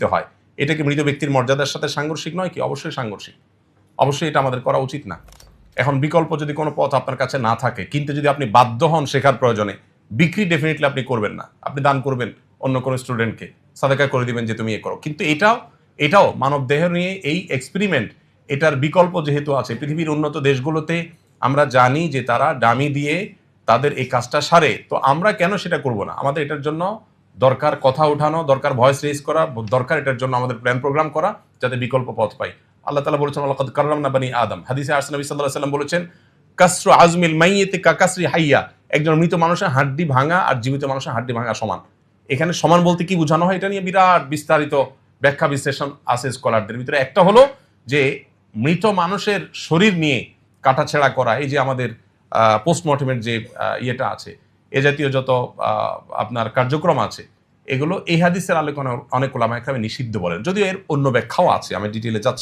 দিতে হয়, এটা কি মৃত ব্যক্তির মর্যাদার সাথে সাংঘর্ষিক নয় কি? অবশ্যই সাংঘর্ষিক, অবশ্যই এটা আমাদের করা উচিত না। এখন বিকল্প যদি কোনো পথ আপনার কাছে না থাকে, কিন্তু যদি আপনি বাধ্য হন শেখার প্রয়োজনে, বিক্রি ডেফিনেটলি আপনি করবেন না, আপনি দান করবেন অন্য কোনো স্টুডেন্টকে, সাদাকা করে দিবেন যে তুমি এ করো। কিন্তু এটাও মানব দেহ নিয়ে এই এক্সপেরিমেন্ট, এটার বিকল্প যেহেতু আছে, পৃথিবীর উন্নত দেশগুলোতে আমরা জানি যে তারা ডামি দিয়ে তাদের এই কাজটা সারে, তো আমরা কেন সেটা করব না? আমাদের এটার জন্য দরকার কথা ওঠানো, দরকার ভয়েস রেজ করা, দরকার এটার জন্য আমাদের প্ল্যান প্রোগ্রাম করা, যাতে বিকল্প পথ পাই। আল্লাহ তাআলা বলেছেন ওয়ালাকাদ কাররামনা বানি আদম। হাদিসে আসছে নবী সাল্লাল্লাহু আলাইহি ওয়াসাল্লাম বলেছেন কাসরু আজমিল মাইয়িতি কাকাসরি হাইয়া, একজন মৃত মানুষের হাড্ডি ভাঙা আর জীবিত মানুষের হাড্ডি ভাঙা সমান। এখানে সমান বলতে কি বোঝানো হয়, এটা নিয়ে বিরাট বিস্তারিত ব্যাখ্যা বিশ্লেষণ আছে স্কলারদের ভিতরে। একটা হলো যে মৃত মানুষের শরীর নিয়ে কাটাছেঁড়া করা, এই যে আমাদের পোস্টমর্টেমের যে ইয়েটা আছে, এ জাতীয় যত আপনার কার্যক্রম আছে, এগুলো এই হাদিসের আলোচনা অনেক ওলামা একরাম নিষিদ্ধ বলেন, যদিও এর অন্য ব্যাখ্যাও আছে, আমি ডিটেইলে যাচ্ছি।